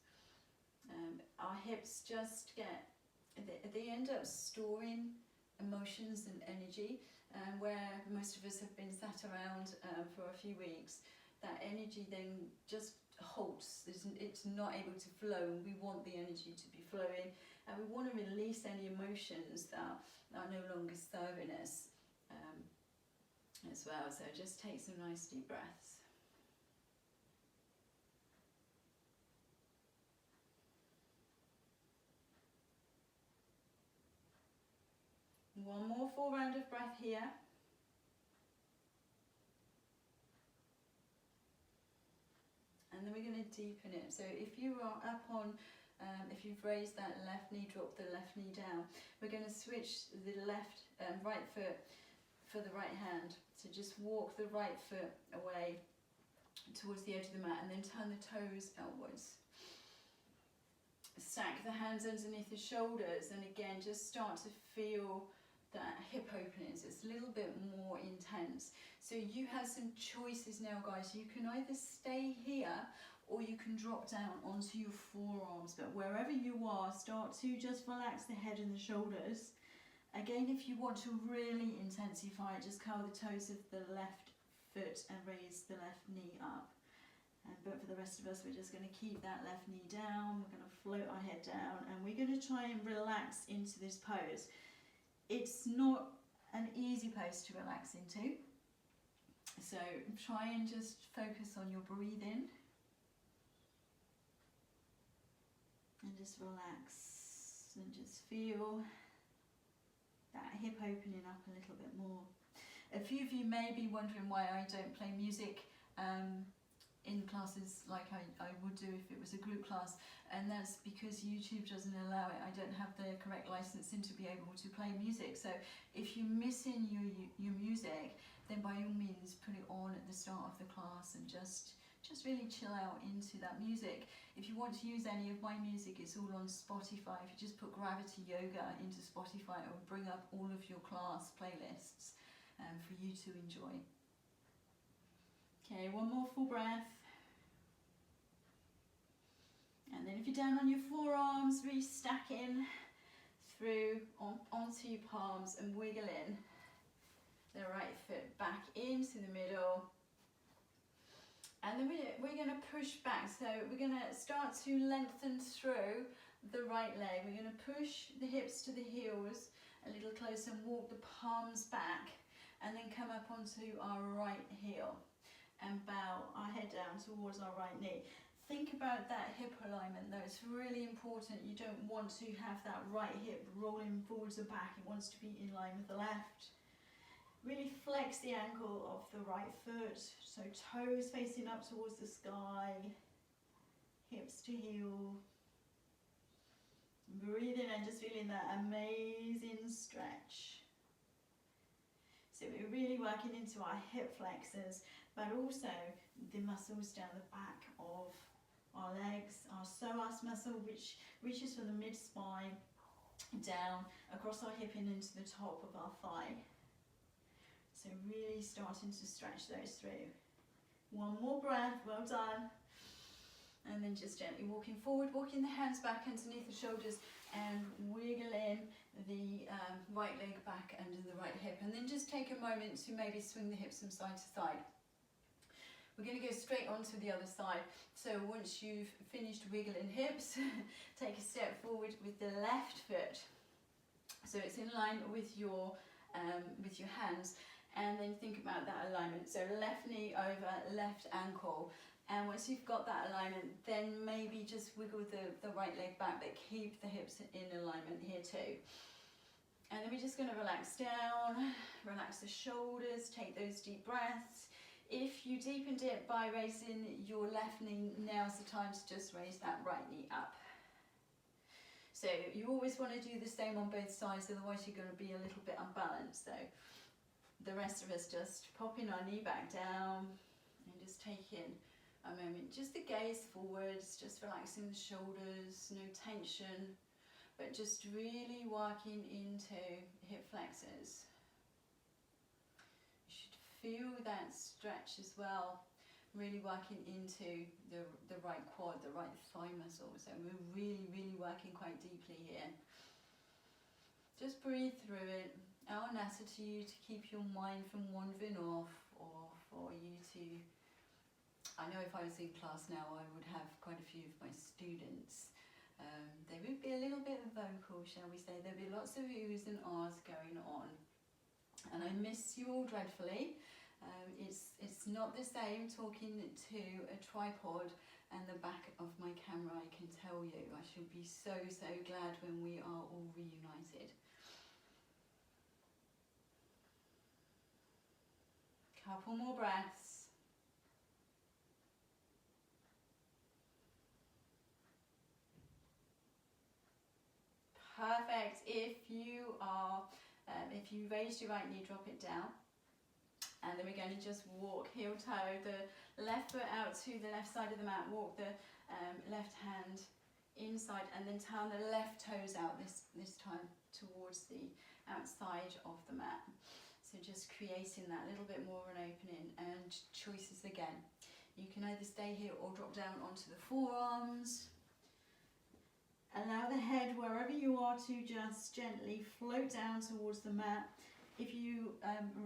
Our hips just they end up storing emotions and energy, where most of us have been sat around for a few weeks. That energy then just halts, it's not able to flow, and we want the energy to be flowing, and we want to release any emotions that are no longer serving us as well. So just take some nice deep breaths. One more full round of breath here. then we're going to deepen it. So if you are up on, if you've raised that left knee, drop the left knee down. We're going to switch the right foot for the right hand. So just walk the right foot away towards the edge of the mat and then turn the toes outwards. Stack the hands underneath the shoulders, and again just start to feel that hip openings. It's a little bit more intense. So you have some choices now, guys. You can either stay here or you can drop down onto your forearms, but wherever you are, start to just relax the head and the shoulders. Again, if you want to really intensify it, just curl the toes of the left foot and raise the left knee up. But for the rest of us, we're just going to keep that left knee down. We're going to float our head down, and we're going to try and relax into this pose. It's not an easy pose to relax into, so try and just focus on your breathing and just relax and just feel that hip opening up a little bit more. A few of you may be wondering why I don't play music in classes like I would do if it was a group class, and that's because YouTube doesn't allow it. I don't have the correct licensing to be able to play music. So if you're missing your music, then by all means put it on at the start of the class and just really chill out into that music. If you want to use any of my music, it's all on Spotify. If you just put Gravity Yoga into Spotify, it will bring up all of your class playlists for you to enjoy. Okay, one more full breath. And then if you're down on your forearms, restacking through onto your palms and wiggling the right foot back into the middle. And then we're going to push back. So we're going to start to lengthen through the right leg. We're going to push the hips to the heels a little closer and walk the palms back, and then come up onto our right heel and bow our head down towards our right knee. Think about that hip alignment though, it's really important. You don't want to have that right hip rolling forwards and back. It wants to be in line with the left. Really flex the ankle of the right foot, so toes facing up towards the sky, hips to heel. Breathing and just feeling that amazing stretch. So we're really working into our hip flexors, but also the muscles down the back of our legs, our psoas muscle, which reaches from the mid-spine down across our hip and into the top of our thigh. So really starting to stretch those through. One more breath, well done. And then just gently walking forward, walking the hands back underneath the shoulders and wiggling the right leg back under the right hip. And then just take a moment to maybe swing the hips from side to side. We're going to go straight onto the other side. So once you've finished wiggling hips, take a step forward with the left foot. So it's in line with your hands. And then think about that alignment. So left knee over left ankle. And once you've got that alignment, then maybe just wiggle the right leg back, but keep the hips in alignment here too. And then we're just going to relax down, relax the shoulders, take those deep breaths. If you deepened it by raising your left knee, now's the time to just raise that right knee up. So you always want to do the same on both sides, otherwise you're going to be a little bit unbalanced. So the rest of us just popping our knee back down and just taking a moment just to gaze forwards, just relaxing the shoulders, no tension, but just really working into hip flexors. You should feel that stretch as well, really working into the right quad, the right thigh muscle. So we're really working quite deeply here. Just breathe through it. I'll ask you to keep your mind from wandering off, or for you to, I know if I was in class now, I would have quite a few of my students. They would be a little bit vocal, shall we say. There'd be lots of oohs and ahs going on. And I miss you all dreadfully. It's not the same talking to a tripod and the back of my camera, I can tell you. I shall be so glad when we are all reunited. Couple more breaths. Perfect. If you raise your right knee, drop it down. And then we're going to just walk heel toe, the left foot out to the left side of the mat, walk the left hand inside, and then turn the left toes out this time towards the outside of the mat. So just creating that little bit more of an opening, and choices again. You can either stay here or drop down onto the forearms. Allow the head, wherever you are, to just gently float down towards the mat. If you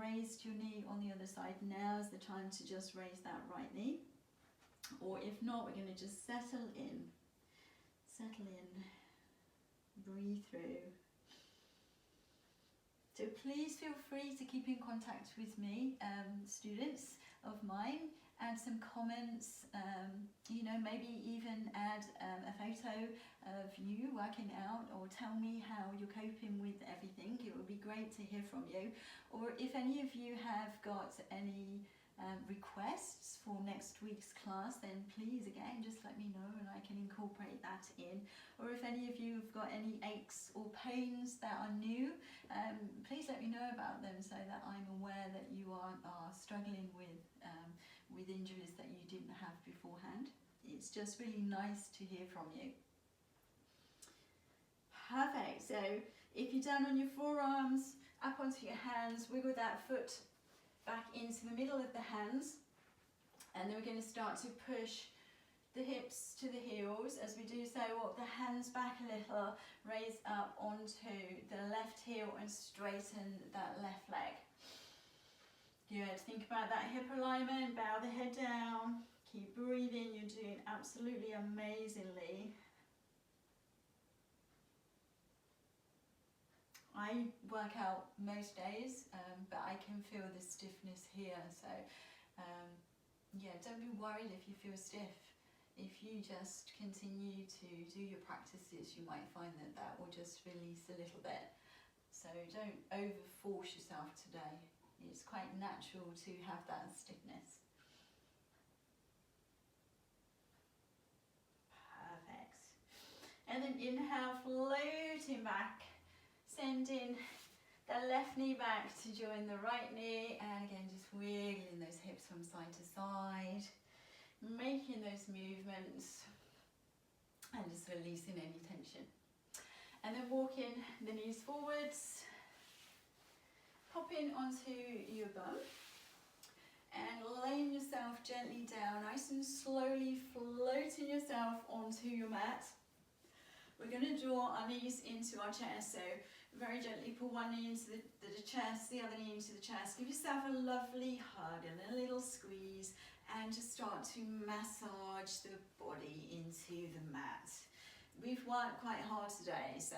raised your knee on the other side, now's the time to just raise that right knee. Or if not, we're going to just settle in, breathe through. So please feel free to keep in contact with me, students of mine. Add some comments, you know, maybe even add a photo of you working out, or tell me how you're coping with everything. It would be great to hear from you. Or if any of you have got any requests for next week's class, then please again just let me know and I can incorporate that in. Or if any of you have got any aches or pains that are new, please let me know about them so that I'm aware that you are struggling with injuries that you didn't have beforehand. It's just really nice to hear from you. Perfect. So if you're down on your forearms, up onto your hands, wiggle that foot back into the middle of the hands, and then we're going to start to push the hips to the heels. As we do so, walk the hands back a little, raise up onto the left heel and straighten that left leg. Good. Think about that hip alignment, bow the head down, keep breathing. You're doing absolutely amazingly. I work out most days, but I can feel the stiffness here, so yeah, don't be worried if you feel stiff. If you just continue to do your practices, you might find that that will just release a little bit. So don't over-force yourself today. It's quite natural to have that stiffness. Perfect. And then inhale, floating back, sending the left knee back to join the right knee, and again just wiggling those hips from side to side, making those movements and just releasing any tension. And then walking the knees forwards, popping onto your bum and laying yourself gently down, nice and slowly floating yourself onto your mat. We're going to draw our knees into our chest, so very gently pull one knee into the chest, the other knee into the chest. Give yourself a lovely hug and a little squeeze, and just start to massage the body into the mat. We've worked quite hard today, so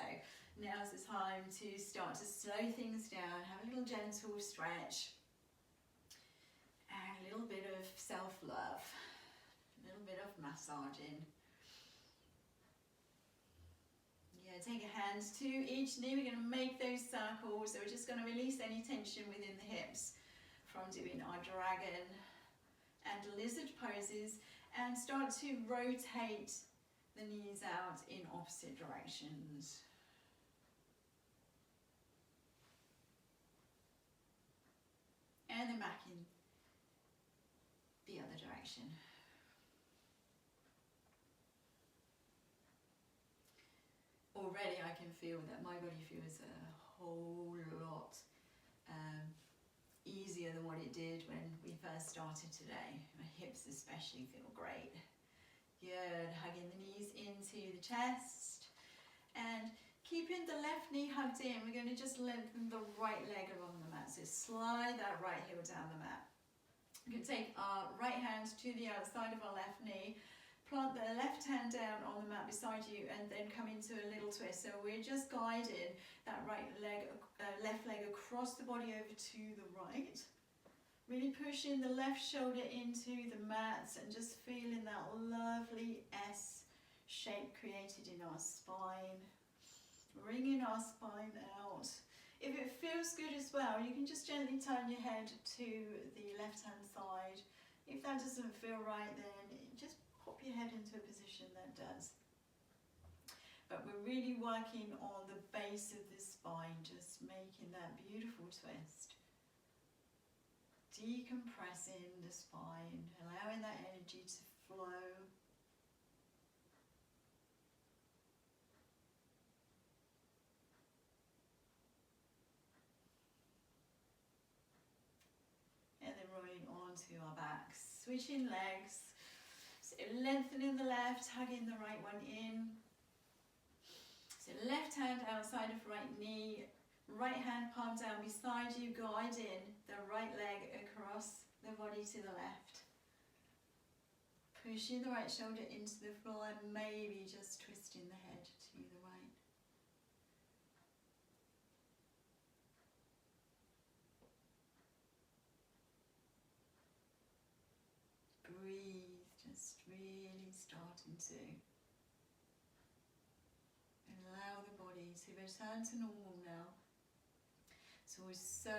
now's the time to start to slow things down, have a little gentle stretch, and a little bit of self-love, a little bit of massaging. Yeah, take your hands to each knee. We're going to make those circles, so we're just going to release any tension within the hips from doing our dragon and lizard poses, and start to rotate the knees out in opposite directions. And then back in the other direction. Already I can feel that my body feels a whole lot easier than what it did when we first started today. My hips especially feel great. Good. Hugging the knees into the chest and keeping the left knee hugged in. We're going to just lengthen the right leg along the mat. So slide that right heel down the mat. We can take our right hand to the outside of our left knee, plant the left hand down on the mat beside you, and then come into a little twist. So we're just guiding that left leg across the body over to the right. Really pushing the left shoulder into the mat and just feeling that lovely S shape created in our spine. Bringing our spine out. If it feels good as well, you can just gently turn your head to the left hand side. If that doesn't feel right, then just pop your head into a position that does. but we're really working on the base of the spine, just making that beautiful twist. Decompressing the spine, allowing that energy to flow. And then rolling onto our backs, switching legs. So lengthening the left, hugging the right one in. So left hand outside of right knee, right hand palm down beside you, guiding the right leg across the body to the left. Pushing the right shoulder into the floor and maybe just twisting the head to the right. Breathe, just really starting to allow the body to return to normal now. It's always so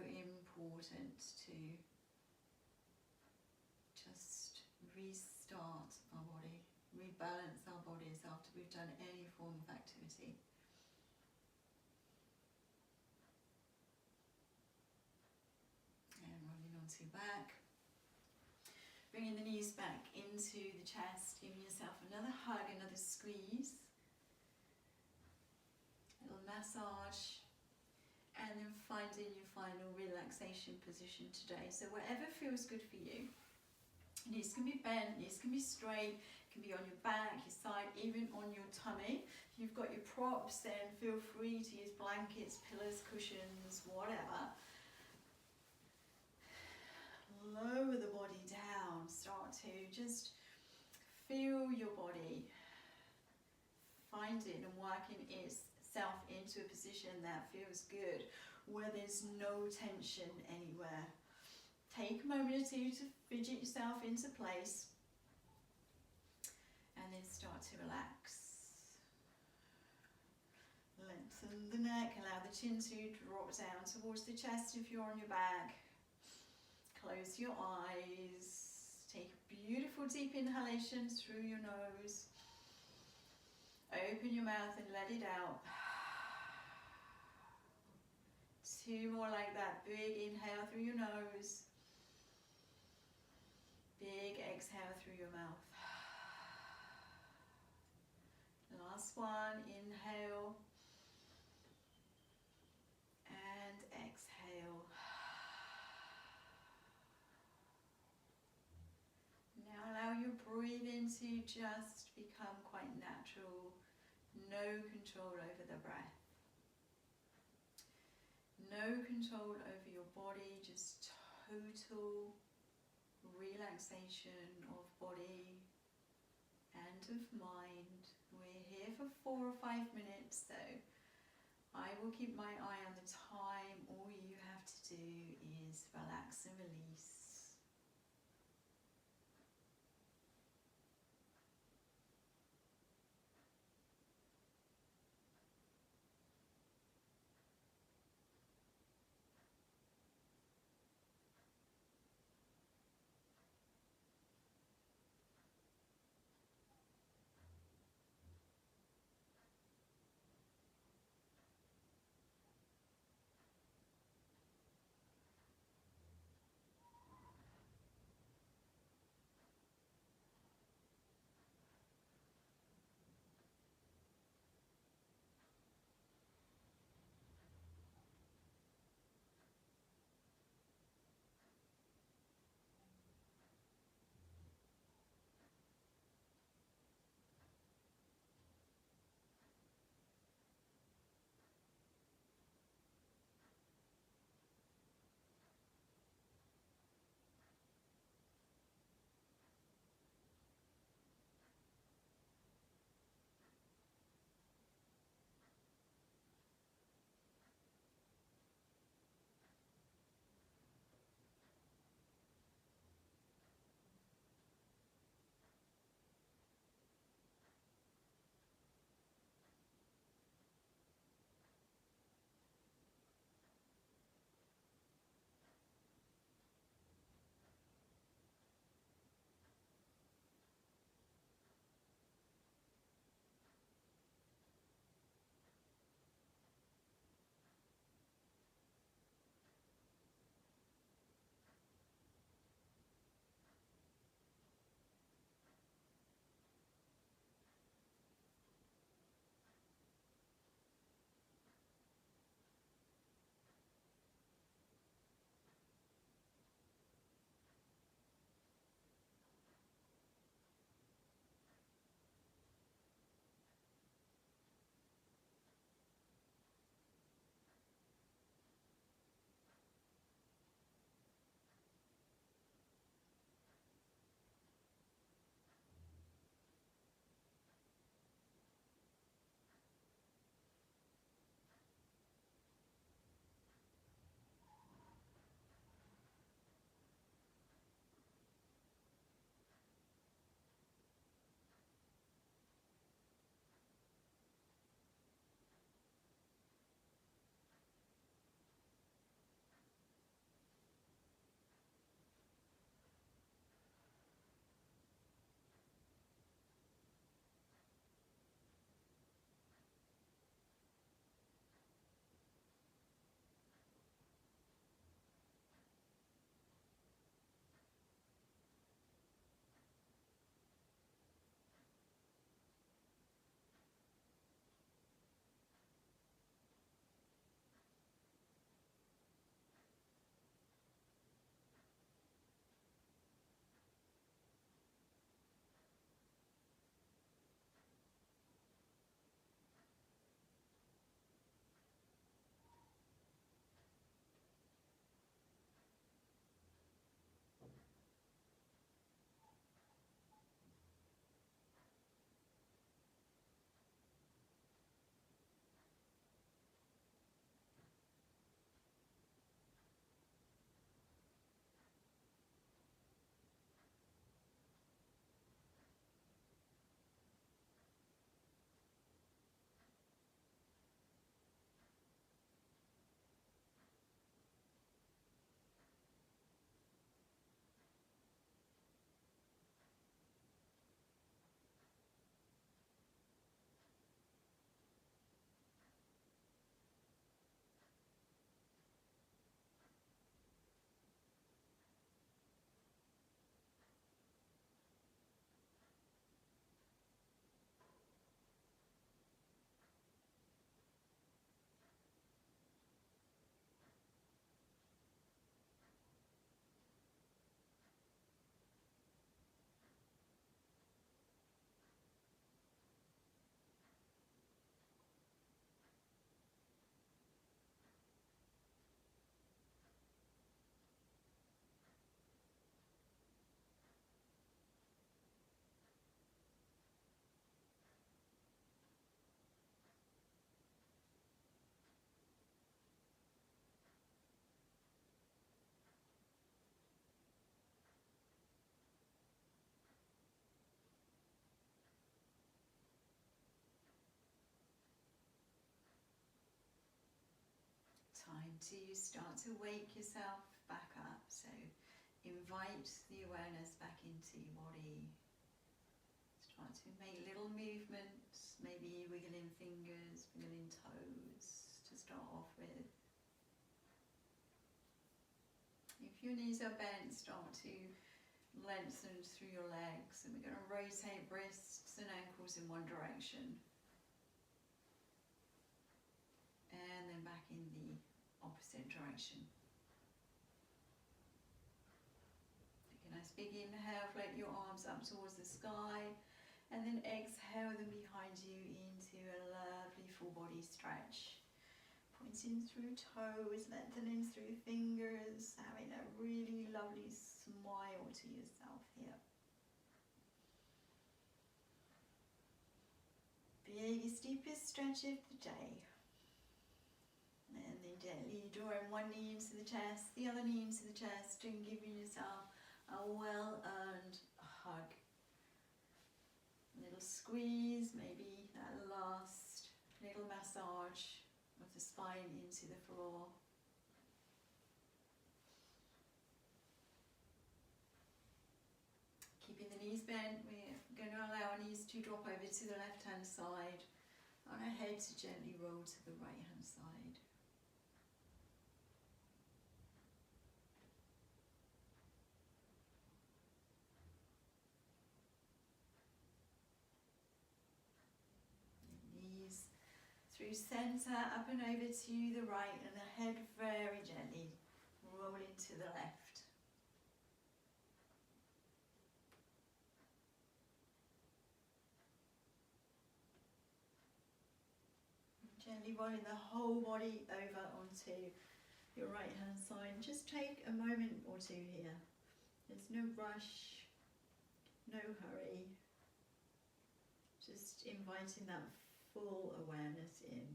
important to just restart our body, rebalance our bodies after we've done any form of activity. And rolling onto back. Bringing the knees back into the chest, giving yourself another hug, another squeeze. A little massage. And then finding your final relaxation position today. So whatever feels good for you. Knees can be bent, knees can be straight, can be on your back, your side, even on your tummy. If you've got your props, then feel free to use blankets, pillows, cushions, whatever. Lower the body down, start to just feel your body finding and working itself into a position that feels good, where there's no tension anywhere. Take a moment or two to fidget yourself into place and then start to relax. Lengthen the neck, allow the chin to drop down towards the chest if you're on your back. Close your eyes. Take a beautiful deep inhalation through your nose. Open your mouth and let it out. 2 more like that. Big inhale through your nose. Big exhale through your mouth. Last one. Inhale. And exhale. Now allow your breathing to just become quite natural. No control over the breath. No control over your body, just total relaxation of body and of mind. We're here for 4 or 5 minutes, so I will keep my eye on the time. All you have to do is relax and release. to start to wake yourself back up. So invite the awareness back into your body. Start to make little movements, maybe wiggling fingers, wiggling toes to start off with. If your knees are bent, start to lengthen through your legs, and we're going to rotate wrists and ankles in one direction. And then back in the opposite direction. Take a nice big inhale, float your arms up towards the sky, and then exhale them behind you into a lovely full body stretch. Pointing through toes, lengthening through fingers, having a really lovely smile to yourself here. Biggest, deepest stretch of the day. And then gently drawing one knee into the chest, the other knee into the chest, and giving yourself a well-earned hug. A little squeeze, maybe that last little massage of the spine into the floor. Keeping the knees bent, we're going to allow our knees to drop over to the left hand side, and our head to gently roll to the right hand side. Knees through centre, up and over to the right, and the head very gently rolling to the left. Gently rolling the whole body over onto your right hand side. Just take a moment or two here. There's no rush, no hurry. Just inviting that full awareness in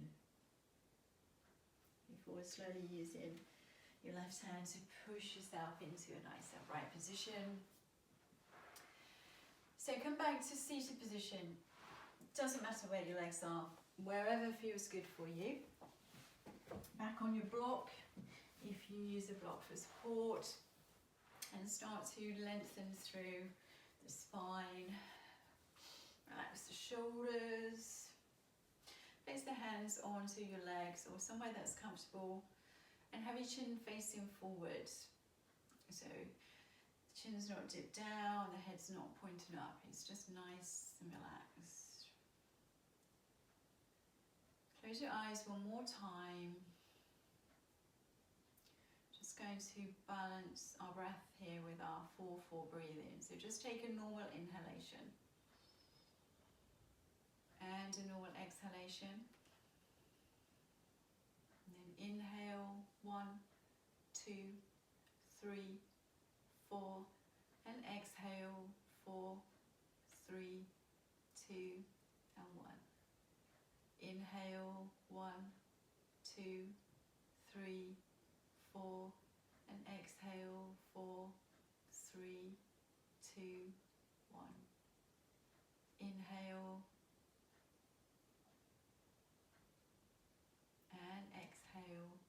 before slowly using your left hand to push yourself into a nice upright position. So come back to seated position. Doesn't matter where your legs are, wherever feels good for you. Back on your block, if you use a block for support, and start to lengthen through the spine. Relax the shoulders. Place the hands onto your legs or somewhere that's comfortable, and have your chin facing forward. So the chin's not dipped down, the head's not pointing up, it's just nice and relaxed. Close your eyes one more time. Just going to balance our breath here with our 4-4 breathing. So just take a normal inhalation and a normal exhalation. And then inhale, 1, 2, 3, 4, and exhale, 4, 3, 2, and 1. Inhale, 1, 2, 3, 4, and exhale, 4, 3, 2, 1. Inhale, and exhale.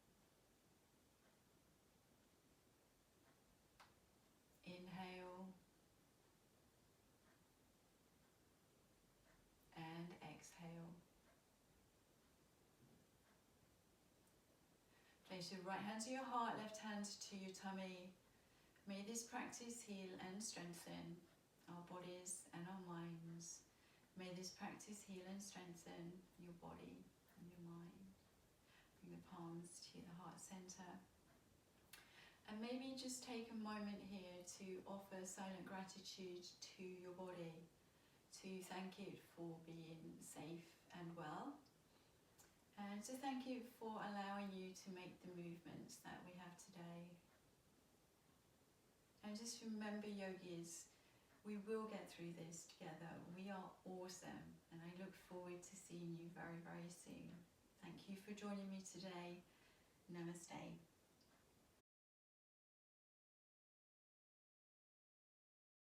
Inhale, and exhale. Place your right hand to your heart, left hand to your tummy. May this practice heal and strengthen our bodies and our minds. May this practice heal and strengthen your body and your mind. Bring the palms to the heart center. And maybe just take a moment here to offer silent gratitude to your body, to thank it for being safe and well, and to thank it for allowing you to make the movements that we have today. And just remember, yogis, we will get through this together. We are awesome, and I look forward to seeing you very, very soon. Thank you for joining me today. Namaste.